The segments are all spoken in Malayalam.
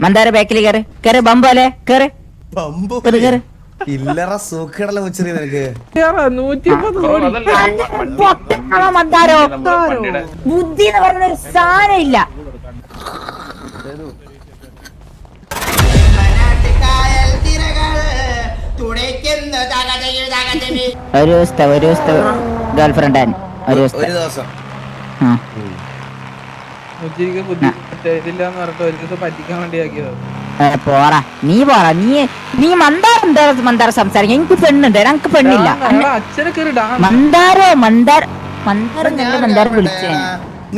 മന്ദാര ബാക്കിൽ കയറ് കയറ് ബമ്പല്ലേ കയറ് കയറ് ഇല്ലറ സൂക്കടല മുച്ചറി നിനക്ക് മന്ദാരോ ബുദ്ധി എന്ന് പറഞ്ഞൊരു സാധനം ഇല്ല. ഒരു ദിവസത്തെ ഗേൾഫ്രണ്ട് ഒരു ദിവസം പോറാ നീ മന്ദാര സംസാരിക്കും. എനിക്ക് പെണ്ണുണ്ട്, ഞങ്ങക്ക് പെണ്ണില്ല. മന്ദാരം വിളിച്ചേ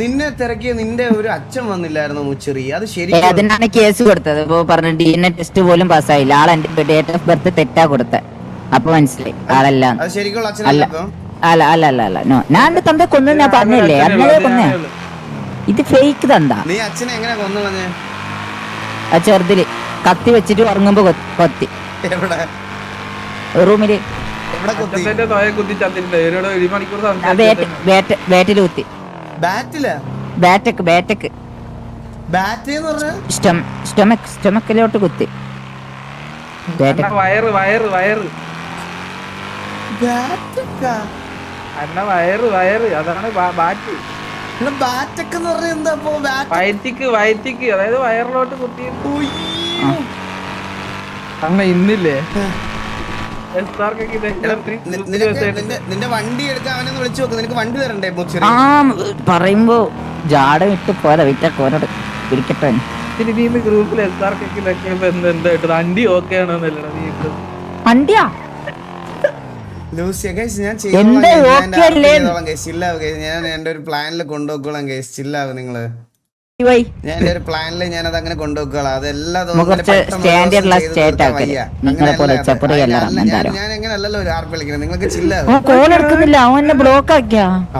നിന്നെ തിരക്കിയ നിന്റെ ഒരു അച്ഛൻ വന്നില്ലായിരുന്നു മുച്ചറി? അത് ശരി. അതിനാണ് കേസ് കൊടുത്തത്. ഇപ്പൊ പറഞ്ഞ DNA ടെസ്റ്റ് പോലും പാസ്സായില്ല. ആൾ എന്റെ ഡേറ്റ് ഓഫ് ബർത്ത് തെറ്റാ കൊടുത്ത. അപ്പൊ മനസ്സിലായി ആളല്ല. അല്ല നോ, ഞാൻ എന്റെ തന്ത കൊന്നു ഞാൻ പറഞ്ഞില്ലേ, അന്നേ കൊന്നേ. ഇത് ഫേക്ക് തന്താ. നീ അച്ഛനെ എങ്ങനെ കൊന്നു? ആ ചെറുതില് കത്തി വെച്ചിട്ട് ഉറങ്ങുമ്പോ കൊത്തി റൂമില് ബാറ്റില് കുത്തി. സ്റ്റൊമക്കിലോട്ട് കുത്തി. വയറ് അതാണ് ബാറ്റ്. വയറ്റിക്ക് അതായത് വയറിലോട്ട് കുത്തി. അണ്ണ ഇന്നില്ലേ നിന്റെ വണ്ടി എടുക്കാൻ അവനൊന്ന് വിളിച്ചു നോക്ക്. നിനക്ക് വണ്ടി തരണ്ടേ? പറയുമ്പോ ജാട വിട്ട് പോരാ. വിറ്റോനോട് പിടിക്കട്ടെ. ഗ്രൂപ്പിൽ എന്തായിട്ട് വണ്ടി ഓക്കെ ആണോന്നല്ലടാ നീ വണ്ടിയാ ഞാൻ എന്റെ ഒരു പ്ലാനിൽ കൊണ്ടുപോക്കോളാം. നിങ്ങള് ഞാൻ എന്റെ ഒരു പ്ലാനിൽ ഞാൻ അത് അങ്ങനെ കൊണ്ടുപോക്കോളാം. അതെല്ലാം ഞാൻ എങ്ങനെയല്ലല്ലോ ഒരു ആർപ്പ് വിളിക്കണം. നിങ്ങൾക്ക്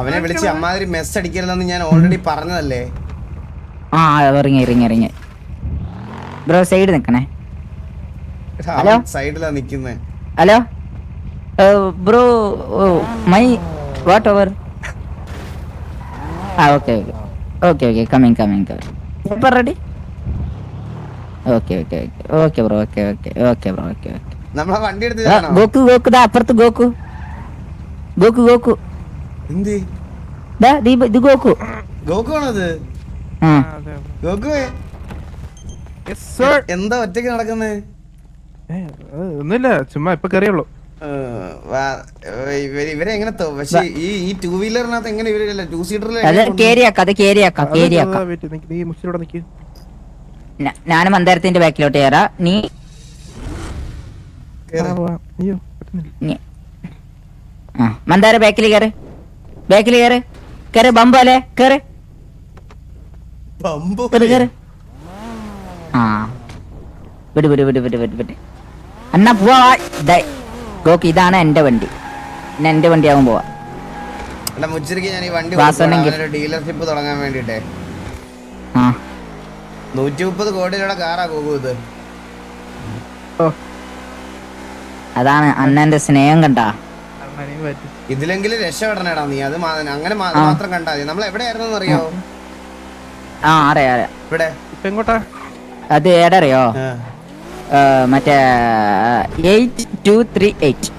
അവനെ വിളിച്ച് അമ്മാതിരി മെസ്സ് അടിക്കരുതെന്ന് ഞാൻ ഓൾറെഡി പറഞ്ഞതല്ലേ. ഇറങ്ങി ബ്രോ സൈഡ് നിക്കണേ. സൈഡിലാ നിക്കുന്നേ. Hello bro my what over. Okay coming എപ്പോൾ റെഡി? ഓക്കെ ബ്രോ ഓക്കെ നമ്മളെ വണ്ടി എടുത്ത് ഗോക്കു ദാ അപ്പുറത്ത് ഗോക്കു ഇത് ഗോകുവാണത്. എന്താ ഒറ്റയ്ക്ക് നടക്കുന്നേ? ഒന്നുമില്ല, ചുമ്മാ ഇപ്പൊ കയറിയുള്ളൂ. ഇവരെ എങ്ങനെ? പക്ഷെ ഈ ടൂ വീലറിനകത്ത് എങ്ങനെ ഇവരല്ല ടൂ സീറ്ററിൽ ഞാൻ മന്ദാരത്തിന്റെ ബാക്കിലോട്ട് കയറാ. നീ മന്ദാര ബാക്കിൽ കയറ് ബമ്പല്ലേ കയറ്. വിട് അന്നാ പോവാ. ഗോക്ക് ഇതാണ് എന്റെ വണ്ടി. എന്റെ വണ്ടി ആവും പോവാ. ഡീലർഷിപ്പ് തുടങ്ങാൻ വേണ്ടിട്ടേ 130 കോടിയുടെ കാറാ പോകുന്നത്. അതാണ് അണ്ണന്റെ സ്നേഹം കണ്ടാ. ഇതിലെങ്കിലും രക്ഷപ്പെടണേടാ നീ. അത് അങ്ങനെ മാത്രം കണ്ടാ മതി. നമ്മൾ എവിടെയായിരുന്നു അറിയാവോ? അറിയാം. ഇവിടെ അത് ഏടറിയോ? മറ്റേ 8238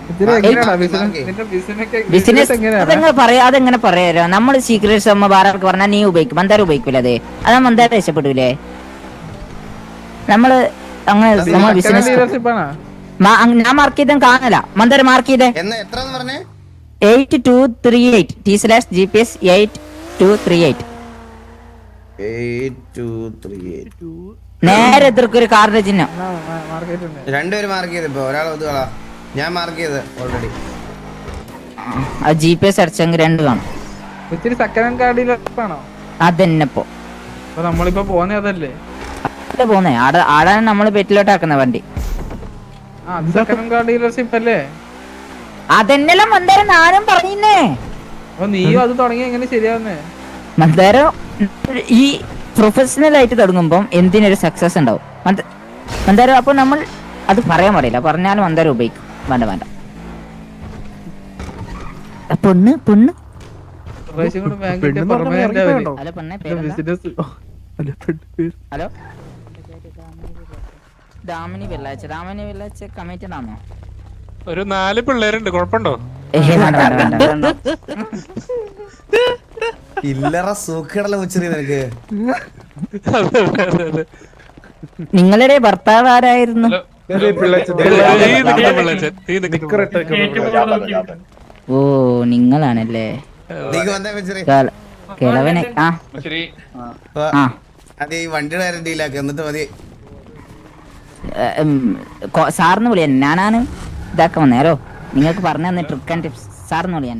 അതെങ്ങനെ പറയാലോ? നമ്മള് സീക്രട്സ് വേറെ പറഞ്ഞാൽ നീ ഉപയോഗിക്കും. മന്ദാരം ഉപയോഗിക്കൂല. അത് മന്ദാരം രക്ഷപ്പെടൂലേ? നമ്മള് അങ്ങനെ ബിസിനസ് ഞാൻ മാർക്ക് ചെയ്ത കാണല. മന്ദാരം മാർക്ക് ചെയ്തേ 8238 T/GPS 8238 നേരെ എതിർക്കൊരു കാറിന്റെ ചിഹ്നം. രണ്ടുപേര് മാർക്ക് ചെയ്തപ്പോ ഒരാൾ ഞാൻ മാർക്ക് ചെയ്ത് ഓൾറെഡി. GPS അടിച്ചെങ്കിൽ രണ്ട് കാണും. അതെന്നെപ്പോ നമ്മളിപ്പോ പോന്നേ ആടാണ് നമ്മള് പെറ്റിലോട്ട് ആക്കുന്ന വണ്ടി. അതെന്നെല്ലാം മന്ദാരം ഞാനും പറഞ്ഞേ. നീയും അത് തുടങ്ങി എങ്ങനെ ശരിയാവുന്നേ? മന്ദാരം ഈ പ്രൊഫഷണൽ ആയിട്ട് തുടങ്ങുമ്പം എന്തിനൊരു സക്സസ് ഉണ്ടാവും മന്ദാരം. അപ്പൊ നമ്മൾ അത് പറയാൻ പാടില്ല. പറഞ്ഞാലും മന്ദാരം ഉപയോഗിക്കും. വേണ്ട പൊണ്ണ് ഹലോ ദാമിനി വെള്ളാച്ച കമ്മിറ്റഡ് ആണോ? ഒരു 4 പിള്ളേരുണ്ട്, കുഴപ്പമുണ്ടോ? വേണ്ട. ഇല്ലറ സൂക്കടല മുച്ചറി നിനക്ക്. നിങ്ങളുടെ ഭർത്താവ് ആരായിരുന്നു? ഓ നിങ്ങളാണല്ലേ കിളവനെ. അത് ഈ വണ്ടിയുടെ കാര്യം ഡീലാക്കി എന്നിട്ട് മതി. സാറിന് വിളിയാ, ഞാനാണ് ഇതാക്കാൻ വന്നേരോ. നിങ്ങൾക്ക് പറഞ്ഞു തന്നെ ട്രിക്ക് ആൻഡ് ടിപ്സ്. സാറിന് വിളിയാ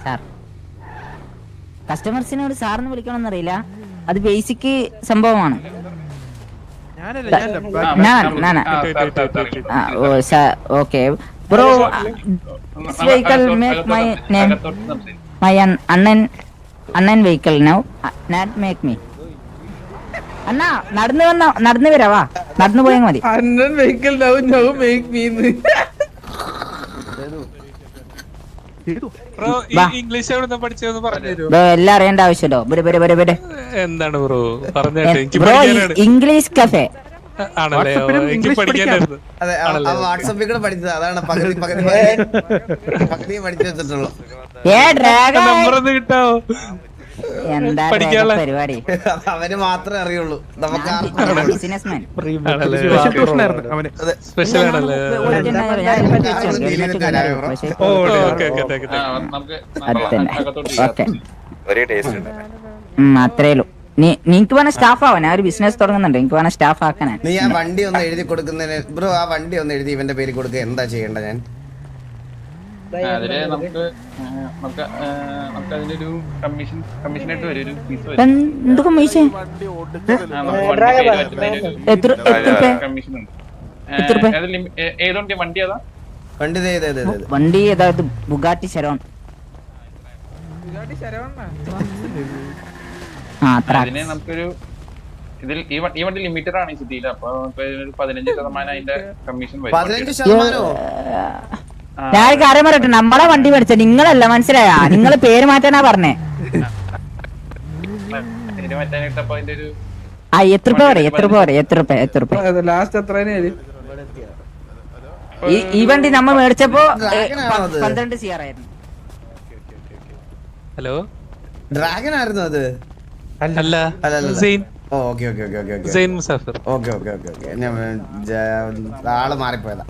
സാർ. കസ്റ്റമേഴ്സിനോട് സാറിന് വിളിക്കണമെന്നറിയില്ല, അത് ബേസിക് സംഭവമാണ്. Okay bro, vehicle make my name my അണ്ണൻ vehicle now not make me. അണ്ണാ നടന്നു വരാവാ, നടന്നു പോയാൽ മതി. അണ്ണൻ vehicle now now make me. English എവിടെ പഠിച്ചതെന്ന് പറഞ്ഞു. എല്ലാം അറിയേണ്ട ആവശ്യമല്ലോ. എന്താണ് ബ്രോ പറഞ്ഞിട്ട്? ബ്രോ ഇംഗ്ലീഷ് കഫേ ആണല്ലേ, എനിക്ക് പഠിക്കാനായിരുന്നു. അതെ, വാട്സാപ്പിൽ കൂടെ പഠിച്ചത്. അതാണ് പകുതി പഠിച്ചു വെച്ചിട്ടുള്ളൂ. നമ്പർ ഒന്ന് കിട്ടാവോ? എന്താ പരിപാടി? അവന് മാത്രമേ അറിയുള്ളൂ, നമുക്ക് ബിസിനസ്മാൻ. സ്പെഷ്യൽ ആണല്ലേ. അത്രേയുള്ളൂ. നിങ്ങക്ക് വേണേ സ്റ്റാഫ് ആവാൻ. ഞാൻ ഒരു ബിസിനസ് തുടങ്ങുന്നുണ്ട്, എനിക്ക് വേണേ സ്റ്റാഫ് ആക്കാനാ. നീ ആ വണ്ടി ഒന്ന് എഴുതി കൊടുക്കുന്നതിന് ബ്രോ, ആ വണ്ടി ഒന്ന് എഴുതി ഇവന്റെ പേര് കൊടുക്കുക. എന്താ ചെയ്യേണ്ട ഞാൻ? അതില് നമുക്ക് അതിനൊരു കമ്മീഷനായിട്ട് വരും, ഒരു ഫീസ് വരും. എന്ത് കമ്മീഷൻ? കമ്മീഷൻ ഉണ്ട്. ഏതോണ്ട് വണ്ടി ഏതാ? വണ്ടി ഏതാ? ബുഗാട്ടി ശരോൺ. അതിന് നമുക്കൊരു ഇതിൽ ഈ വണ്ടി ലിമിറ്റഡ് ആണ് ഈ സിറ്റിയിൽ. അപ്പൊ നമുക്ക് ഒരു 15% അതിന്റെ കമ്മീഷൻ വരും. 15%? ഞാൻ കാര്യം പറയട്ടെ, നമ്മളെ വണ്ടി മേടിച്ച നിങ്ങളല്ല, മനസ്സിലായാ? നിങ്ങള് പേര് മാറ്റാനാ പറഞ്ഞേ. എത്ര രൂപ? ലാസ്റ്റ് എത്ര? ഈ വണ്ടി നമ്മ മേടിച്ചപ്പോ 12 CR ആയിരുന്നു. ഹലോ, ഡ്രാഗൺ ആയിരുന്നു അത്? അല്ല, ആള് മാറിപ്പോയതാ.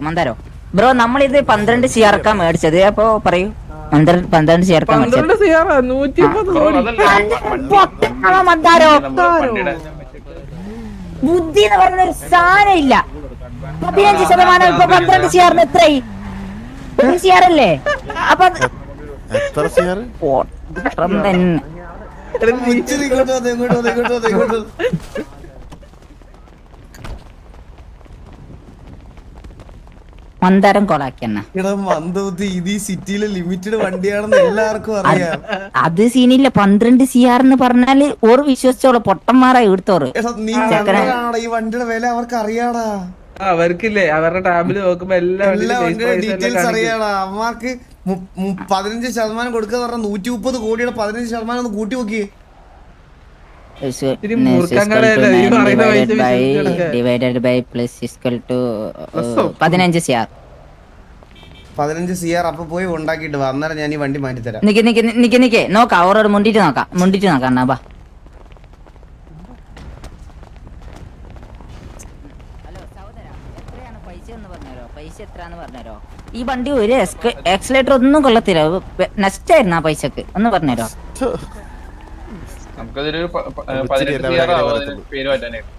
മന്ദാരോ ബ്രോ, നമ്മളിത് 12 CR മേടിച്ചത്. അപ്പൊ പറയൂ, 12 CR ബുദ്ധി എന്ന് പറഞ്ഞൊരു സാധനം ഇല്ല. 15% ഇപ്പൊ 12 CR എത്രയായി? 1 CR അല്ലേ? അപ്പൊ മന്ദാരം കൊളാക്കിയെന്ന സിറ്റിയിലെ ലിമിറ്റഡ് വണ്ടിയാണെന്ന് എല്ലാവർക്കും അറിയാം. അത് സീനില്ല. 12 CR എന്ന് പറഞ്ഞാല് ഓർ വിശ്വസിച്ചോളൂ, പൊട്ടന്മാരായി എടുത്തോറ്. ഈ വണ്ടിയുടെ വില അവർക്ക് അറിയാടാ. അവർക്കില്ലേ, അവരുടെ ടാബിൽ നോക്കുമ്പോ എല്ലാ ഡീറ്റെയിൽസ് അറിയാടാ. അവന്മാർക്ക് 15% കൊടുക്കുക പറഞ്ഞാൽ 130 കോടിയുടെ 15% ഒന്ന് കൂട്ടി നോക്കിയേ. Divided by plus equal to 15 CR. 15 CR അപ്പൊ പോയി ഉണ്ടാക്കിട്ട് വാ, അന്നേരം ഞാൻ ഈ വണ്ടി മാറ്റി തരാം. നിക്ക് നോക്കാം, ഓരോട് മുണ്ടിട്ട് നോക്കാം. എന്നാ ബാ. ഹലോ സഹോദര, എത്രയാണ് പൈസ എന്ന് പറഞ്ഞോ? പൈസ എത്രയാന്ന് പറഞ്ഞോ? ഈ വണ്ടി ഒരു എക്സലേറ്റർ ഒന്നും കൊള്ളത്തില്ല, നെക്സ്റ്റ് ആയിരുന്നു ആ പൈസക്ക്. ഒന്ന് പറഞ്ഞോ.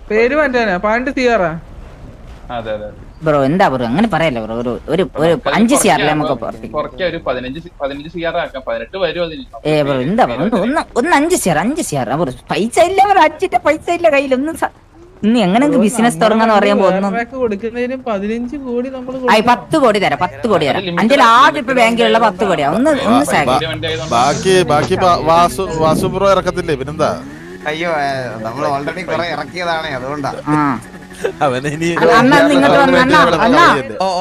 പേര് മാറ്റാനാ 12 CR? ബ്രോ എന്താ ബ്രോ അങ്ങനെ പറയല്ലോ ബ്രോ. ഒരു 5 CR നമുക്ക് ബ്രോ എന്താ ഒന്ന് 5 CR ബ്രോ. പൈസ ഇല്ല ബ്രോ, അഞ്ചിന്റെ പൈസ ഇല്ല കയ്യിൽ. ഇന്ന് എങ്ങനെ ബിസിനസ് തുടങ്ങാന്ന് പറയുമ്പോ ഒന്നും 15 കോടി 10 കോടി തരാം. 10 കോടി തരാം. അഞ്ചിൽ ആദ്യം ഇപ്പൊ ബാങ്കിലുള്ള 10 കോടിയാ. ഒന്ന് ബാക്കി വാസു ബ്രോ ഇറക്കത്തില്ലേ? പിന്നെന്താ? അയ്യോ, നമ്മൾ ഓൾറെഡി കുറെ ഇറക്കിയതാണ്, അതുകൊണ്ടാ.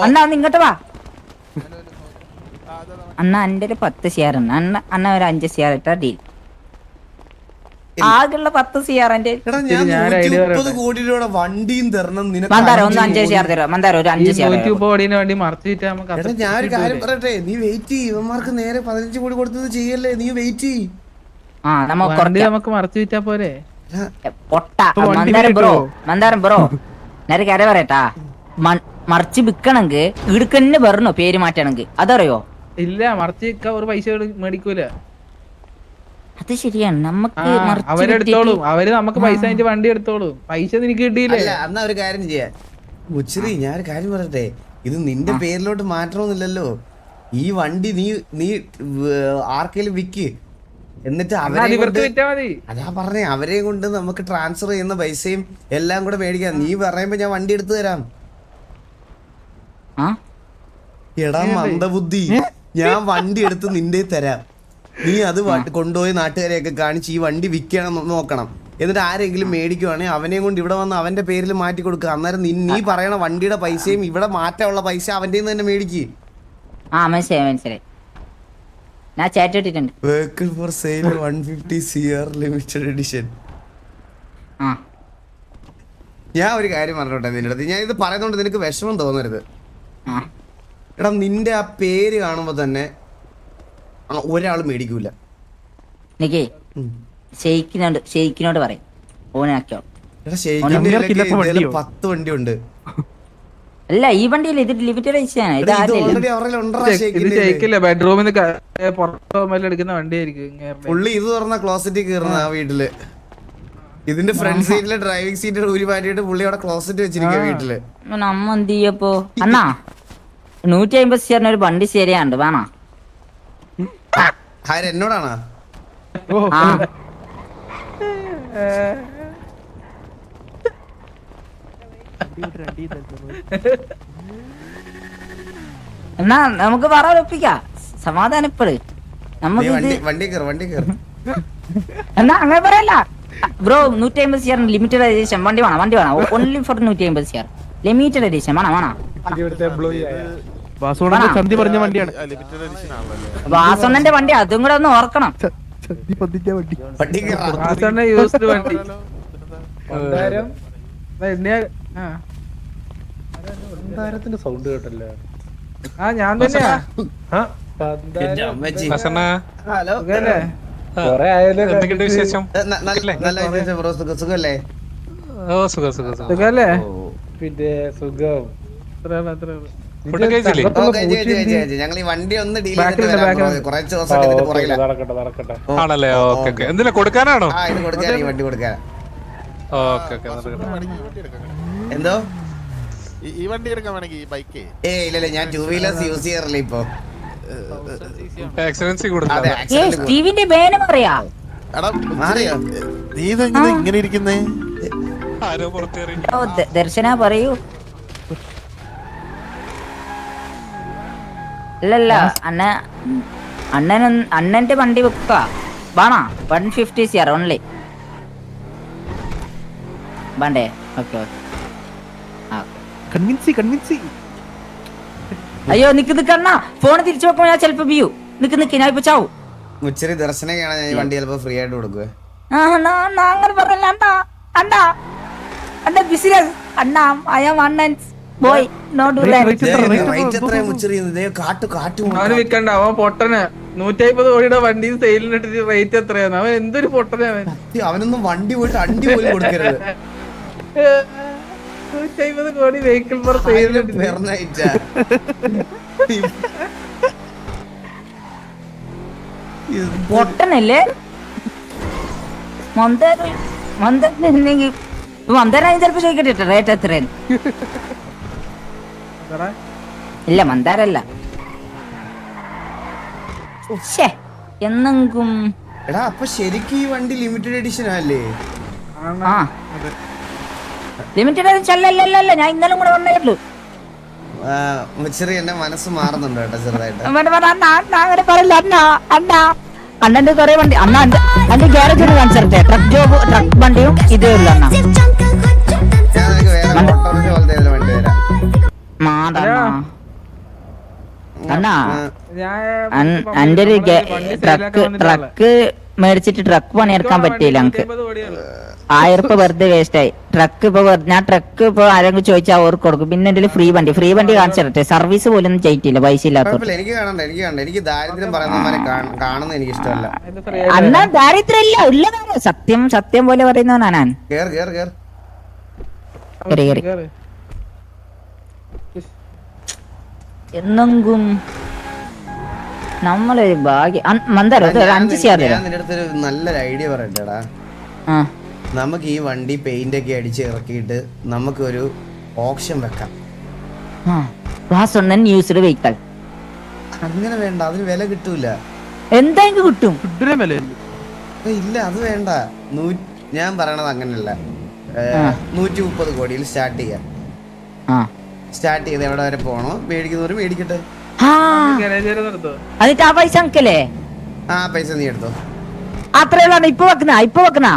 അണ്ണാ ഇങ്ങോട്ട് വാ. അണ്ണ എന്റെ ഒരു 10 CR ഉണ്ട്. അണ്ണ ഒരു 5 CR ഇട്ടാ ഡീൽ. ആകെയുള്ള 10 CR എന്റെ എടാ ഞാൻ ഞാൻ idea 130 കോടി രൂപയുടെ വണ്ടിയും തരണം നിനക്ക് മന്ദാരം 5 5 CR തരാം മന്ദാരം ഒരു 5 CR 130 കോടിന് വേണ്ടി മറച്ചു വിറ്റാ നമുക്ക് എടാ ഞാൻ ഒരു കാര്യം പറയട്ടെ, നീ വെയിറ്റ് ചെയ്യ്. ഇവന്മാർക്ക് നേരെ 15 കോടി കൊടുത്തത് ചെയ്യല്ലേ, നീ വെയിറ്റ് ചെയ്യ്. ആ നമുക്ക് വണ്ടി കുറയ്ക്കാം. നമുക്ക് മറച്ചു വിറ്റാ പോരെ. പൊട്ട മന്ദാരം ബ്രോ നേരെ കാര്യം പറയട്ടാ, മറിച്ച് വിക്കണെങ്കിൽ ഇടുക്കന്നെ പറഞ്ഞോ പേര് മാറ്റണമെങ്കിൽ അതറിയോ? ഇല്ല മറച്ചു വിൽക്കാൻ ഒരു പൈസ മേടിക്കൂല. അത് ശരിയാണ്. നമുക്ക് മറിച്ച് അവരെടുത്തോളും, അവര് നമുക്ക് പൈസ അതിന്റെ വണ്ടി എടുത്തോളും. പൈസ നിനക്ക് കിട്ടിയില്ലേ? അല്ല എന്നാ ഒരു കാര്യം ചെയ്യാം മുച്ചിറി, ഞാൻ ഒരു കാര്യം പറയട്ടെ, ഇത് നിന്റെ പേരിലോട്ട് മാറ്റണമെന്നില്ലല്ലോ. ഈ വണ്ടി നീ ആർക്കെങ്കിലും വിക്ക്, എന്നിട്ട് അവരെ ഇവർക്ക് വിറ്റാ മതി. അതാ പറഞ്ഞേ, അവരെ കൊണ്ട് നമുക്ക് ട്രാൻസ്ഫർ ചെയ്യുന്ന പൈസയും എല്ലാം കൂടെ മേടിക്കാം. നീ പറയുമ്പോ ഞാൻ വണ്ടി എടുത്തു തരാം. ആ എടാ മന്ദബുദ്ധി, ഞാൻ വണ്ടി എടുത്ത് നിന്റെ തരാം. നീ അത് കൊണ്ടുപോയി നാട്ടുകാരെയൊക്കെ കാണിച്ച് ഈ വണ്ടി വിൽക്കണം നോക്കണം. എന്നിട്ട് ആരെങ്കിലും മേടിക്കുവാണെങ്കിൽ അവനെ കൊണ്ട് ഇവിടെ വന്ന് അവന്റെ പേരിൽ മാറ്റി കൊടുക്കുക. അന്നേരം നീ പറയണ വണ്ടിയുടെ പൈസയും ഇവിടെ മാറ്റമുള്ള പൈസ അവന്റെ തന്നെ മേടിക്ക്. ആ മനസ്സിലായി ഞാൻ ചാറ്റ് ഇട്ടിട്ടുണ്ട്. Vehicle for sale 150 CR limited edition. ആ ഞാൻ ഒരു കാര്യം പറഞ്ഞോട്ടെ നിന്റെ അടുത്ത്, ഞാൻ ഇത് പറയുന്നോണ്ട് നിനക്ക് വിഷമം തോന്നരുത്. ആ എടാ നിന്റെ ആ പേര് കാണുമ്പോ തന്നെ ഒരാൾ മേടിക്കൂല. നിക്കേ ഷെയ്ക്കിനോട് പറയും ഓനാക്കിയോ. എടാ ശരിക്കും 10 വണ്ടി ഉണ്ട്. അല്ല ഈ വണ്ടിയില്ല, ഇത് ലിമിറ്റഡ് എഡിഷനാണ്. ഇത് ഇത് ഷെയ്ക്കില്ല, ബെഡ്റൂമിൽ പുറത്ത് എടുക്കുന്ന വണ്ടിയായിരിക്കും. പുള്ളി ഇത് തുറന്ന ക്ലോസറ്റിൽ കയറുന്ന ആ വീട്ടില്. ഇതിന്റെ ഫ്രണ്ട് സീറ്റിലെ ഡ്രൈവിംഗ് സീറ്റ് ഊരി മാറ്റിയിട്ട് പുള്ളി അവിടെ ക്ലോസറ്റ് വെച്ചിരിക്കുക വീട്ടില്. നമ്മ എന്ത് ചെയ്യപ്പോ അണ്ണാ 150 CR ഒരു വണ്ടി ശരിയാണ്ട് വേണോ? ആര് എന്നോടാണോ? ആ എന്നാ നമുക്ക് പറയൊപ്പിക്കാം, സമാധാനപ്പെട്. നമുക്ക് വണ്ടി കയറും. എന്നാ അങ്ങനെ പറയല്ല ബ്രോ. 150 CR ലിമിറ്റഡ് എഡിഷൻ വണ്ടി വേണം only for 150 CR limited edition വേണം. ചന്തി പറഞ്ഞ വണ്ടിയാണ്. ലിമിറ്റഡ് എഡിഷൻ ആണല്ലോ. വാസണ്ണന്റെ വണ്ടി അതും കൂടെ ഒന്ന് ഓർക്കണം. വണ്ടി യൂസ്ഡ് വണ്ടി. സൗണ്ട് കേട്ടല്ലേ? ആ ഞാൻ തന്നെയാ. ഹലോ, എന്തൊക്കെയുണ്ട് വിശേഷം? നല്ല വിശേഷം ബ്രോ. സുഖല്ലേ? ഓ സുഖം. സുഖല്ലേ? പിന്നെ സുഖം. ഞങ്ങൾ ഈ വണ്ടി ഒന്ന് ഡീൽ ചെയ്തിട്ട് കുറച്ച് ദിവസമായിട്ട് പുറകില. ആണല്ലേ? ഓക്കെ. എന്തിനാ കൊടുക്കാനാണോ? ആ ഇത് കൊടുക്കാൻ, ഈ വണ്ടി കൊടുക്കാൻ. ഓക്കെ. എന്തോ ഈ വണ്ടി എടുക്കാൻ വേണമെങ്കിൽ ഈ ബൈക്ക്. ഇല്ല ഞാൻ 2 വീലേഴ്സ് യൂസ് ചെയ്യാറില്ല ഇപ്പൊ. എക്സലൻസി കൊടുക്കാം. സ്റ്റീവിന്റെ പേര് പറയാ. എടാ മാറിയോ? നീ ഇതെങ്ങനെ ഇങ്ങനെ ഇരിക്കുന്നേ? ആരോ പുറത്തേറി. ദർശന പറയൂ. ഇല്ലല്ല അണ്ണന്റെ വണ്ടി വെക്ക വേണ 150 CR ഓൺലി വേണ്ടേ? ഓക്കെ. അയ്യോ നിക്ക് അണ്ണാ, ഫോൺ തിരിച്ചു വെക്കുമ്പോ ഞാൻ ചെലപ്പോ ബിയു. നിക്ക് ഞാൻ ഇപ്പൊ ചാവും. മുച്ചിരി ദർശനക്കാണ് ഞാൻ ഈ വണ്ടി ചിലപ്പോ ഫ്രീ ആയിട്ട് കൊടുക്കുക. അങ്ങനെ പറയല്ല അണ്ണാ ബിസിനസ് അണ്ണാ. ഐ ആം അണ്ണൻസ് ബോയ്, നോ ഡു ദാറ്റ്. അവന് വിൽക്കണ്ട, അവൻ പൊട്ടന്. 150 കോടിയുടെ വണ്ടി സെയിലിനിട്ട് റേറ്റ് എത്രയാണ്? അവൻ എന്തൊരു പൊട്ടനാ അവൻ. അവനൊന്നും വണ്ടി പോയിട്ട് അണ്ടി പോലും കൊടുക്കരുത്. 150 കോടി വെഹിക്കിൾ ഫോർ സെയിലിനിട്ട് പൊട്ടനല്ലേ മന്ദാരം ചിലപ്പോ ചോദിക്കട്ടെ റേറ്റ് എത്രയാണ്? ഇല്ല മന്ദാരല്ല. എന്നെങ്കും എടാ അപ്പൊ ശരിക്കും ഈ വണ്ടി ലിമിറ്റഡ് എഡിഷൻ അല്ലേ? ആ ലിമിറ്റഡ് എഡിഷൻ അല്ലല്ല, ഞാൻ ഇന്നലെ കൂടെ വന്നേയുള്ളൂ. മുച്ചിരി എന്റെ മനസ്സ് മാറുന്നുണ്ട് കേട്ടോ ചെറുതായിട്ട്. അങ്ങനെ പറയില്ല അണ്ണന്റെ കൊറേ വണ്ടി അന്റെ ഗ്യാരേജ് കാണിച്ചിട്ടെ. ട്രക്ക് വണ്ടിയും ഇതേ ഉള്ളു അണ്ണ. ഞാൻ നിനക്ക് വേറെ ഓട്ടോറിക്ഷ പോലത്തെ ഏതെങ്കിലും വണ്ടി തരാം. അണ്ണാ അന്റെ ഒരു ട്രക്ക് മേടിച്ചിട്ട് ട്രക്ക് പണിയെടുക്കാൻ പറ്റിയില്ല നമുക്ക്. 150 കോടിയാണ്. 1000 രൂപ വെറുതെ വേസ്റ്റ് ആയി. ട്രക്ക് ഇപ്പൊ ഞാൻ ട്രക്ക് ഇപ്പൊ ആരെങ്കിലും ചോദിച്ചാൽ അവർക്ക് കൊടുക്കും. പിന്നെ എന്റെ ഫ്രീ വണ്ടി കാണിച്ചിട്ടെ. സർവീസ് പോലും ഒന്നും ചെയ്തിട്ടില്ല പൈസ ഇല്ലാത്തവർ. കുഴപ്പമില്ല, എനിക്ക് കാണണ്ട, എനിക്ക് ദാരിദ്ര്യം പറയുന്നവരെ കാണുന്നത് എനിക്ക് ഇഷ്ടമല്ല. ഇത് free ആയിട്ട് അന്നാ ദാരിദ്ര്യം ഇല്ല ഉള്ളതാണ്. സത്യം പോലെ പറയുന്നവനാ ഞാൻ. കേറ് കേറി. കേറ്. എന്നെങ്കും നമ്മളൊരു ഭാഗ്യം. മന്ദാരം ഒരു 5 CR ഞാൻ തരാം. നിന്റെ അടുത്തൊരു നല്ലൊരു ഐഡിയ പറയട്ടെടാ. ആ നമുക്ക് ഈ വണ്ടി പെയിന്റ് ഒക്കെ അടിച്ച് ഇറക്കിയിട്ട് നമുക്കൊരു ഓപ്ഷൻ വെക്കാം. Class 1 used vehicle. അങ്ങനെ വേണ്ട, അതിന് വില കിട്ടൂല. എന്തായാലും കിട്ടും. ഇല്ല, അത് വേണ്ട. ഞാൻ പറയണത് അങ്ങനെയല്ല. 130 കോടിയിൽ സ്റ്റാർട്ട് ചെയ്യാം. സ്റ്റാർട്ട് ചെയ്ത് എവിടെ വരെ പോണോ മേടിക്കുന്നവര് മേടിക്കട്ടെ. garage വരെ നിർത്തുവോ? എന്നിട്ട് ആ പൈസ നമുക്കല്ലേ? ആ പൈസ നീ എടുത്തോ. അത്രയുള്ള ഇപ്പൊ വെക്കുന്ന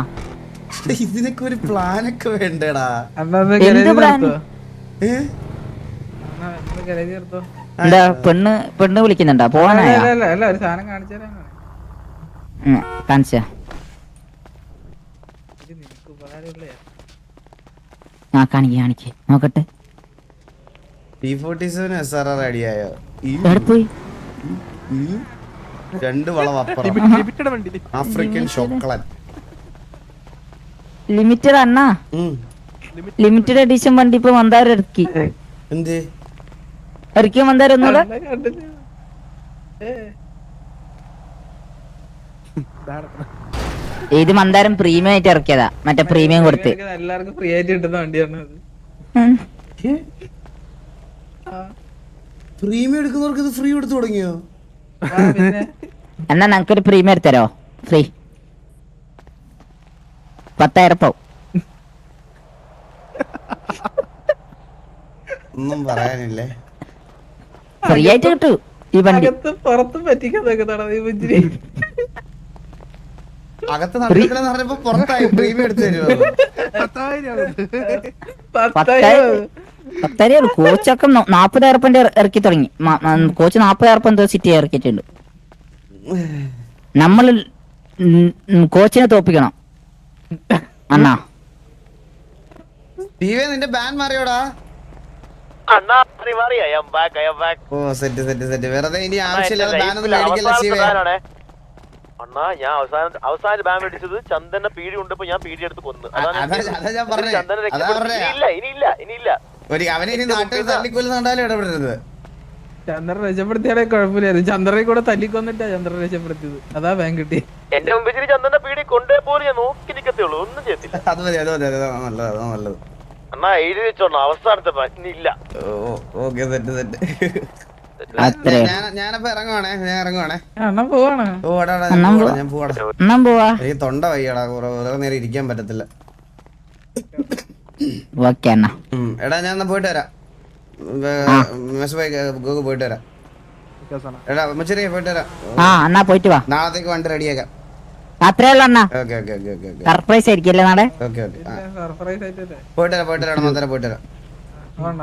ഇതിനൊക്കെ ഒരു പ്ലാനൊക്കെ വേണ്ടേടാ. അണ്ണാ അത് എന്ത് garage plan? നിർത്തുവോ? ഏ? അണ്ണാ ഇത് garage നിർത്തുവോ? എന്താ പെണ്ണ് വിളിക്കുന്നുണ്ടാ? പോവാനായ അല്ല ഒരു സാധനം കാണിച്ചു തരാൻ കാണിച്ച നിനക്ക് ഉപകാരമുള്ളേ. കാണിക്ക് നോക്കട്ടെ. T47 SRR റെഡിയായോ? എവിടെ പോയി? 2 വളം അപ്പുറം ആഫ്രിക്കൻ ചോക്ലേറ്റ്. ലിമിറ്റഡ് അണ്ണാ. ലിമിറ്റഡ് എഡിഷൻ വണ്ടി ഇപ്പൊ മന്ദാരം ഇറക്കി. എന്ത് ഇറക്കിയ മന്ദാരം ഒന്നുകൂടെ. അണ്ണാ കണ്ടില്ല. ഇത് മന്ദാരം പ്രീമിയം ആയിട്ട് ഇറക്കിയതാ. മറ്റേ പ്രീമിയം കൊടുത്ത് എല്ലാവർക്കും ഫ്രീ ആയിട്ട് കിട്ടുന്ന വണ്ടിയാണ് അത്. പ്രീമിയം എടുക്കുന്നവർക്ക് ഇത് ഫ്രീ എടുത്തു തുടങ്ങിയോ? പിന്നെ എന്നാ ഞങ്ങക്കൊരു പ്രീമിയം എടുത്തരോ? ഫ്രീ 10,000 പോവും. ഒന്നും പറയാനില്ലേ. ഫ്രീ ആയിട്ട് കിട്ടൂ ഈ വണ്ടി. അകത്ത് പുറത്തും പറ്റിക്കാൻ നോക്കുന്നതാണ് ഈ പുഞ്ചിരി. അകത്ത് നടക്കത്തില്ലെന്ന് പറഞ്ഞപ്പോ പുറത്തായി പ്രീമിയം എടുത്തു തരുമോ? 10,000 കോച്ചൊക്കെ 40,000 ഇറക്കി തുടങ്ങി. കോച്ച് 40,000 എന്തോ സിറ്റി ഇറക്കിയിട്ടുണ്ട്. നമ്മൾ കോച്ചിനെ തോപ്പിക്കണം അണ്ണാ. നിന്റെ ബാൻ മാറിയോടാ? ഓ സെറ്റ് വെറുതെ ഇനി ആവശ്യമില്ലാതെ ബാൻ ഒന്നും മേടിക്കല്ല ശിവേ. അണ്ണാ ഞാൻ അവസാന ബാൻ മേടിച്ചത് ചന്ദന പീടി കൊണ്ടപ്പോ ഞാൻ പീടി എടുത്ത് കൊന്നു. അതാ ഞാൻ പറഞ്ഞേ. അതാ പറഞ്ഞേ ഇനിയില്ല അവനെ ഇനി നാട്ടിൽ തല്ലിക്കൊല്ലുന്നുണ്ടാലും ഇടപെടരുത്. ചന്ദ്രൻ രക്ഷപ്പെടുത്തിയാലേ കുഴപ്പമില്ലായിരുന്നു. ചന്ദ്രനെ കൂടെ തല്ലിക്കൊന്നിട്ടാ ചന്ദ്രൻ രക്ഷപ്പെടുത്തിയത്. അതാ ബാങ്ക് കിട്ടി. എന്റെ മുമ്പിൽ ചന്ദന പീടി കൊണ്ടേ പോലെ ഞാൻ നോക്കി നിക്കത്തേയുള്ളൂ, ഒന്നും ചെയ്യത്തില്ല. അത് മതി നല്ലത്. അണ്ണാ എഴുതി വെച്ചോണം അവസാനത്തെ ബാൻ ഇല്ല. Okay set. ഞാനപ്പോ ഇറങ്ങുവാണേ. അണ്ണൻ പോവാണ്. ഞാൻ പോവാടാ. എനിക്ക് തൊണ്ട വയ്യടാ, കുറെ നേരം ഇരിക്കാൻ പറ്റത്തില്ല. ഓക്കെ അണ്ണാ. എടാ ഞാൻ പോയിട്ട് വരാം. പോയിട്ട് വരാം. എടാ മച്ചേരി പോയിട്ട് വരാം. അണ്ണാ പോയിട്ട് വാ. നാളത്തേക്ക് വണ്ടി റെഡിയാക്കാം. അത്രയുള്ള അണ്ണാ. ഓക്കെ സർപ്രൈസ് ആയിരിക്കല്ലേ നാളെ? ഓക്കെ സർപ്രൈസ് ആയിട്ടല്ലേ. പോയിട്ട് വരാം. പോയിട്ട് വരാം. പോണ്ട.